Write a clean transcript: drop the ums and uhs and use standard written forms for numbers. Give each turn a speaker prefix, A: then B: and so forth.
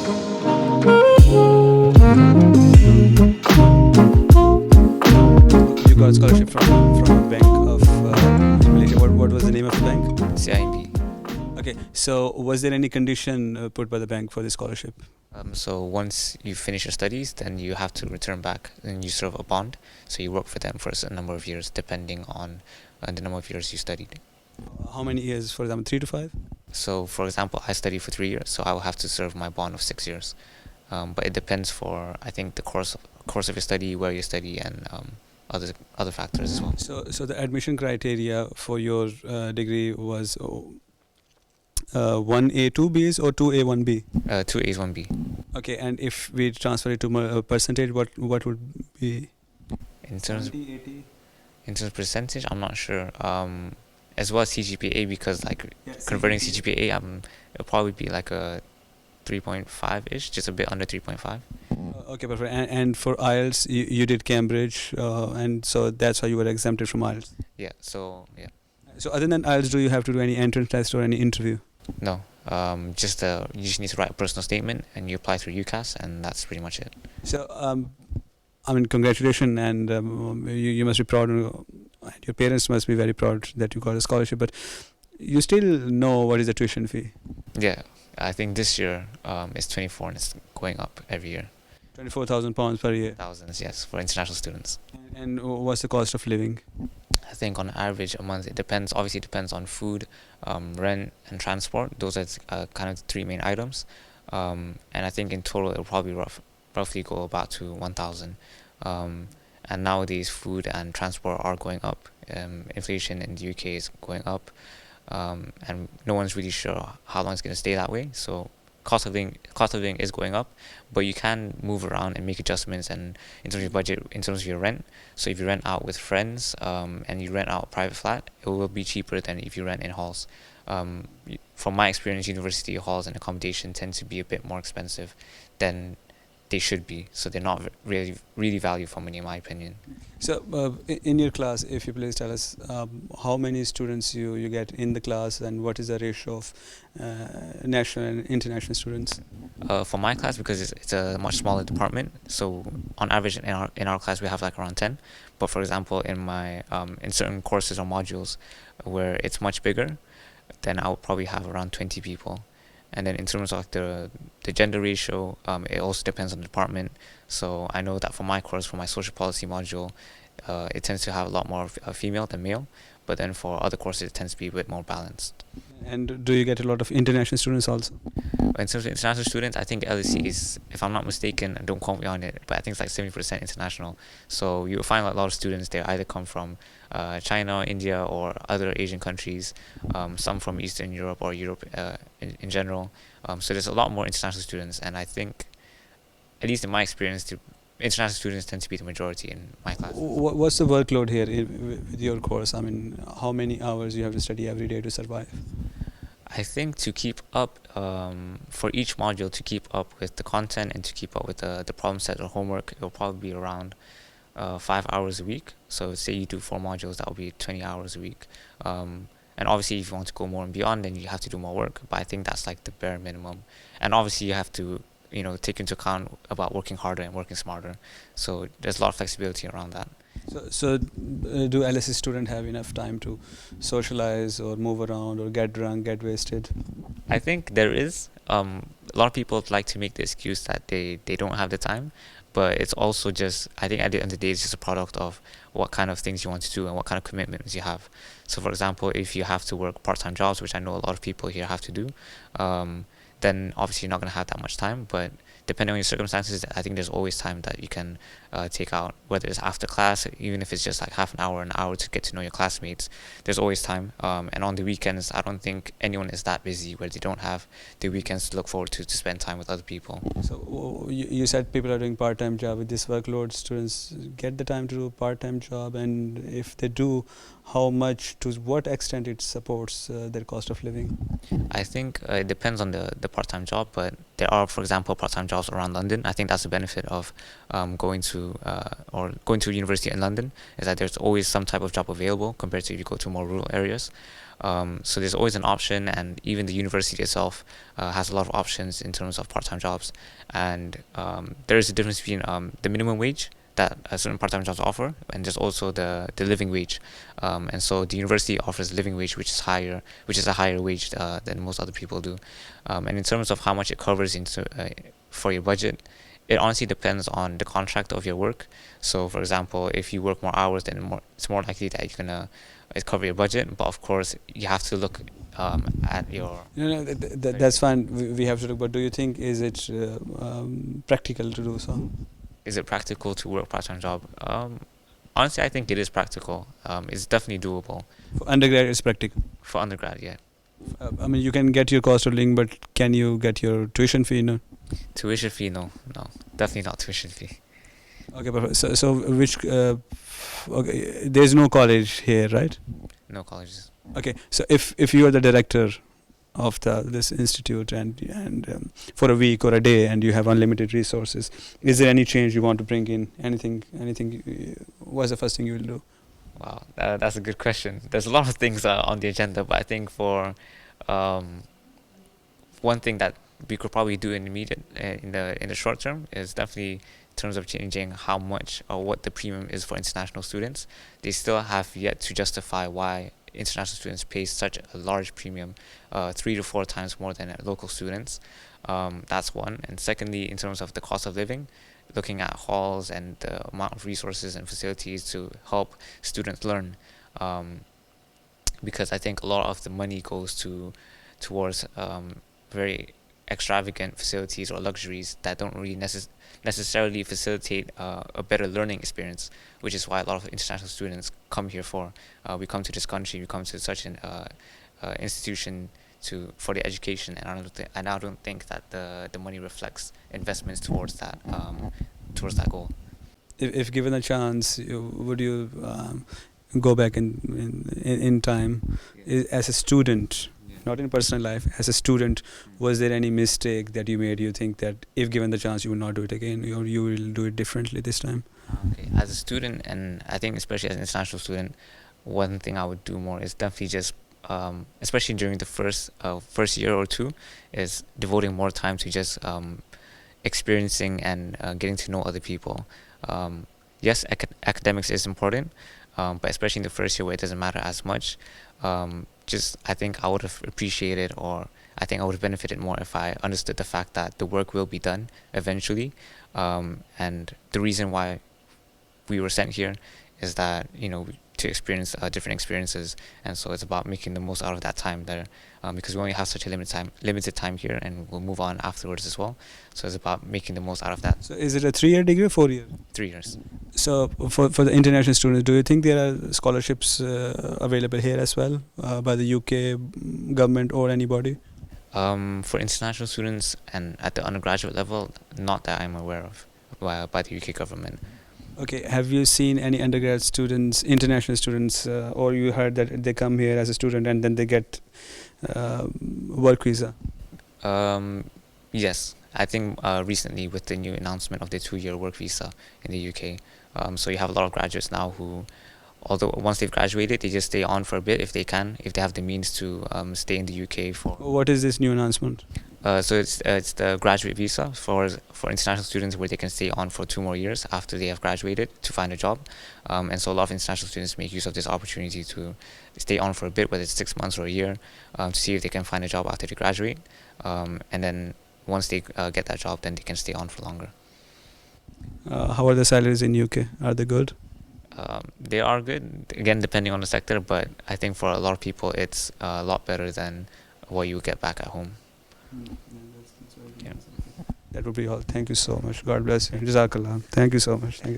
A: You got a scholarship from a bank of Malaysia. What was the name of the bank?
B: CIMB.
A: Okay, so was there any condition put by the bank for the scholarship?
B: So once you finish your studies, then you have to return back and you serve a bond. So you work for them for a certain number of years, depending on the number of years you studied.
A: How many years, for example, 3 to 5?
B: So, for example, I studied for 3 years, so I will have to serve my bond of 6 years. But it depends for, I think, the course of your study, where you study, and other factors as well.
A: So the admission criteria for your degree was 1A 2Bs or 2A 1B?
B: 2As, 1B.
A: Okay, and if we transfer it to percentage, what would be?
B: In terms
A: 70, 80?
B: in terms of percentage, I'm not sure. As well as CGPA, because like
A: Yeah,
B: converting
A: CGPA.
B: CGPA, it'll probably be like a 3.5-ish, just a bit under 3.5.
A: Okay, perfect. And for IELTS, you did Cambridge, and so that's why you were exempted from IELTS.
B: Yeah. So yeah.
A: So other than IELTS, do you have to do any entrance test or any interview?
B: No. You just need to write a personal statement, and you apply through UCAS, and that's pretty much it.
A: So I mean, congratulations, and you must be proud. Your parents must be very proud that you got a scholarship, but you still know what is the tuition fee?
B: Yeah. I think this year it's 24, and it's going up every year.
A: £24,000 per year.
B: Thousands, yes, for international students.
A: And what's the cost of living?
B: I think on average a month, it depends. Obviously, it depends on food, rent, and transport. Those are kind of the three main items. And I think in total, it'll probably roughly go about to 1,000. And nowadays, food and transport are going up. Inflation in the UK is going up, and no one's really sure how long it's going to stay that way. So cost of living is going up, but you can move around and make adjustments, and in terms of your budget, in terms of your rent. So if you rent out with friends, and you rent out a private flat, it will be cheaper than if you rent in halls. From my experience, university halls and accommodation tend to be a bit more expensive than they should be, so they're not really value for money, in my opinion.
A: So in your class, if you please tell us how many students you get in the class, and what is the ratio of national and international students?
B: For my class, because it's a much smaller department, so on average in our class we have like around 10. But for example, in my in certain courses or modules where it's much bigger, then I would probably have around 20 people. And then in terms of the gender ratio, it also depends on the department. So I know that for my course, for my social policy module, it tends to have a lot more female than male. But then for other courses, it tends to be a bit more balanced.
A: And do you get a lot of international students also?
B: In terms of international students, I think LSE is, if I'm not mistaken, don't quote me on it, but I think it's like 70% international. So you'll find a lot of students there either come from China, India, or other Asian countries, some from Eastern Europe or Europe in general. So there's a lot more international students, and I think, at least in my experience, the international students tend to be the majority in my class.
A: What's the workload here with your course? I mean, how many hours you have to study every day to survive?
B: I think to keep up, for each module, to keep up with the content and to keep up with the problem set or homework, it will probably be around 5 hours a week. So say you do 4 modules, that will be 20 hours a week. And obviously, if you want to go more and beyond, then you have to do more work. But I think that's like the bare minimum. And obviously, you have to, take into account about working harder and working smarter. So there's a lot of flexibility around that.
A: So do LSE students have enough time to socialize or move around or get drunk, get wasted?
B: I think there is. A lot of people like to make the excuse that they don't have the time, but it's also just, I think at the end of the day, it's just a product of what kind of things you want to do and what kind of commitments you have. So for example, if you have to work part-time jobs, which I know a lot of people here have to do, then obviously you're not going to have that much time. But depending on your circumstances, I think there's always time that you can take out, whether it's after class, even if it's just like half an hour to get to know your classmates. There's always time. And on the weekends, I don't think anyone is that busy where they don't have the weekends to look forward to spend time with other people.
A: So you said people are doing part-time job with this workload. Students get the time to do part-time job, and if they do, how much, to what extent it supports their cost of living?
B: I think it depends on the part-time job, but there are, for example, part-time jobs around London. I think that's the benefit of going to university in London, is that there's always some type of job available compared to if you go to more rural areas. So there's always an option, and even the university itself has a lot of options in terms of part-time jobs. And there is a difference between the minimum wage that certain part-time jobs offer, and there's also the living wage. And so the university offers a living wage which is a higher wage than most other people do. And in terms of how much it covers for your budget, it honestly depends on the contract of your work. So, for example, if you work more hours, then it's more likely that you're gonna cover your budget. But of course, you have to look at your.
A: That's fine. We have to look. But do you think is it practical to do so?
B: Is it practical to work part-time job? Honestly, I think it is practical. It's definitely doable.
A: For undergrad, it's practical.
B: For undergrad, yeah.
A: I mean, you can get your cost of living, but can you get your tuition fee? No.
B: Tuition fee, no, definitely not tuition fee.
A: Okay, but so which? Okay, there's no college here, right?
B: No colleges.
A: Okay, so if you are the director of this institute and for a week or a day and you have unlimited resources, is there any change you want to bring in? Anything? What's the first thing you will do?
B: Wow, that's a good question. There's a lot of things on the agenda, but I think for one thing that we could probably do in the short term is definitely in terms of changing how much or what the premium is for international students. They still have yet to justify why international students pay such a large premium, 3 to 4 times more than local students. That's one. And secondly, in terms of the cost of living, looking at halls and the amount of resources and facilities to help students learn, because I think a lot of the money goes towards very extravagant facilities or luxuries that don't really necessarily facilitate a better learning experience, which is why a lot of international students come here for. We come to this country, we come to such an institution for the education, and I don't think that the money reflects investments towards that goal.
A: If given a chance, would you go back in time as a student? Not in personal life, as a student, was there any mistake that you made you think that if given the chance you will not do it again, or you will do it differently this time?
B: Okay, as a student, and I think especially as an international student, one thing I would do more is definitely just, especially during the first year or two, is devoting more time to just experiencing and getting to know other people. Yes, academics is important, but especially in the first year where it doesn't matter as much. I think I would have appreciated, or I think I would have benefited more if I understood the fact that the work will be done eventually, and the reason why we were sent here is that to experience different experiences, and so it's about making the most out of that time there, because we only have such a limited time here, and we'll move on afterwards as well. So it's about making the most out of that.
A: So is it a 3-year degree or 4-year?
B: 3 years.
A: So for the international students, do you think there are scholarships available here as well by the UK government or anybody?
B: For international students and at the undergraduate level, not that I'm aware of, by the UK government.
A: Okay, have you seen any undergrad students, international students, or you heard that they come here as a student and then they get work visa?
B: Yes, I think recently with the new announcement of the 2-year work visa in the UK, so you have a lot of graduates now who, although once they've graduated, they just stay on for a bit if they have the means to stay in the UK for.
A: What is this new announcement?
B: So it's the graduate visa for international students, where they can stay on for 2 more years after they have graduated to find a job, and so a lot of international students make use of this opportunity to stay on for a bit, whether it's 6 months or a year, to see if they can find a job after they graduate, and then once they get that job, then they can stay on for longer.
A: How are the salaries in UK? Are they good?
B: They are good, again depending on the sector, but I think for a lot of people it's a lot better than what you get back at home. Yeah.
A: That would be all. Thank you so much. God bless you. Jazakallah. Thank you so much. Thank you.